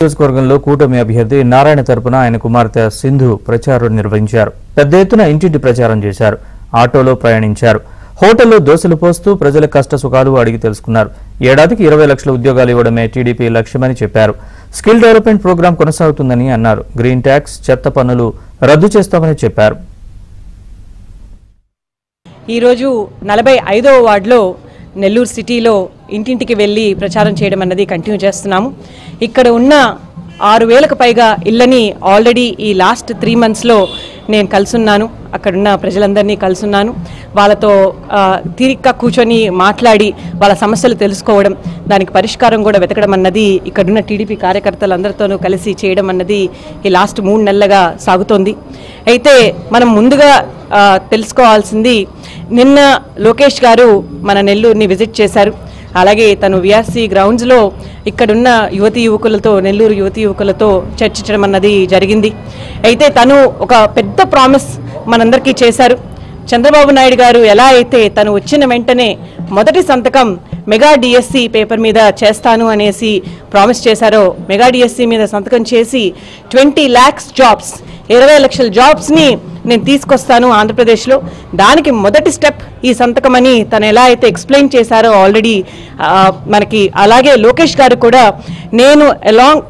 నియోజకవర్గంలో కూటమి అభ్యర్థి నారాయణ తరపున ఆయన కుమార్తె సింధు ప్రచారం నిర్వహించారు. పెద్ద ఎత్తున ఇంటింటి ప్రచారం చేశారు. ఆటోలో ప్రయాణించారు. హోటల్లో దోశలు పోస్తూ ప్రజల కష్ట సుఖాలు అడిగి తెలుసుకున్నారు. ఏడాదికి 20 లక్షల ఉద్యోగాలు ఇవ్వడమే టీడీపీ లక్ష్యమని చెప్పారు. స్కిల్ డెవలప్మెంట్ ప్రోగ్రాం కొనసాగుతుందని అన్నారు. గ్రీన్ ట్యాక్స్, చెత్త పన్నులు రద్దు చేస్తామని చెప్పారు. ఈరోజు 45వ వార్డులో నెల్లూరు సిటీలో ఇంటింటికి వెళ్ళి ప్రచారం చేయడం అన్నది కంటిన్యూ చేస్తున్నాము. ఇక్కడ ఉన్న 6,000కు పైగా ఇళ్ళని ఆల్రెడీ ఈ లాస్ట్ 3 మంత్స్లో నేను కలుసున్నాను. అక్కడున్న ప్రజలందరినీ కలుసున్నాను. వాళ్ళతో తీరిగ్గా కూర్చొని మాట్లాడి వాళ్ళ సమస్యలు తెలుసుకోవడం, దానికి పరిష్కారం కూడా వెతకడం అన్నది ఇక్కడున్న టీడీపీ కార్యకర్తలందరితోనూ కలిసి చేయడం అన్నది ఈ లాస్ట్ 3 నెలలుగా సాగుతోంది. అయితే మనం ముందుగా తెలుసుకోవాల్సింది, నిన్న లోకేష్ గారు మన నెల్లూరుని విజిట్ చేశారు. అలాగే తను విఆర్సీ గ్రౌండ్స్లో ఇక్కడున్న యువతీ యువకులతో, నెల్లూరు యువతీ యువకులతో చర్చించడం అన్నది జరిగింది. అయితే తను ఒక పెద్ద ప్రామిస్ మనందరికీ చేశారు. చంద్రబాబు నాయుడు గారు ఎలా అయితే తను వచ్చిన వెంటనే మొదటి సంతకం మెగా డిఎస్సి పేపర్ మీద చేస్తాను అనేసి ప్రామిస్ చేశారో, మెగా డిఎస్సి మీద సంతకం చేసి 20 lakhs జాబ్స్, 20 లక్షల జాబ్స్ని నేను తీసుకొస్తాను ఆంధ్రప్రదేశ్లో, దానికి మొదటి స్టెప్ ఈ సంతకం అని తను ఎలా అయితే ఎక్స్ప్లెయిన్ చేశారో ఆల్రెడీ మనకి. అలాగే లోకేష్ గారు కూడా నేను అలాంగ్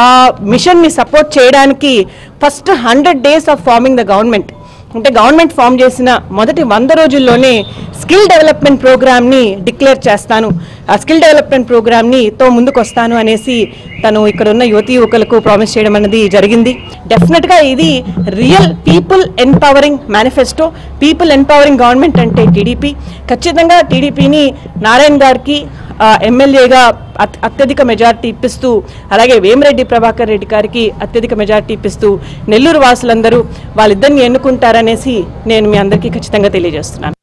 ఆ మిషన్ని సపోర్ట్ చేయడానికి first 100 days of forming the government, అంటే గవర్నమెంట్ ఫామ్ చేసిన మొదటి 100 రోజుల్లోనే స్కిల్ డెవలప్మెంట్ ప్రోగ్రామ్ని డిక్లేర్ చేస్తాను, ఆ స్కిల్ డెవలప్మెంట్ ప్రోగ్రామ్ని తో ముందుకు వస్తాను అనేసి తను ఇక్కడ ఉన్న యువతీ యువకులకు ప్రామిస్ చేయడం అనేది జరిగింది. డెఫినెట్గా ఇది real people empowering manifesto. People empowering government అంటే టీడీపీ. ఖచ్చితంగా టీడీపీని నారాయణ గారికి ఎమ్మెల్యేగా అత్యధిక మెజార్టీ ఇప్పిస్తూ, అలాగే వేమిరెడ్డి ప్రభాకర్ రెడ్డి గారికి అత్యధిక మెజార్టీ ఇప్పిస్తూ నెల్లూరు వాసులందరూ వాళ్ళిద్దరిని ఎన్నుకుంటారనేసి నేను మీ అందరికీ ఖచ్చితంగా తెలియజేస్తున్నాను.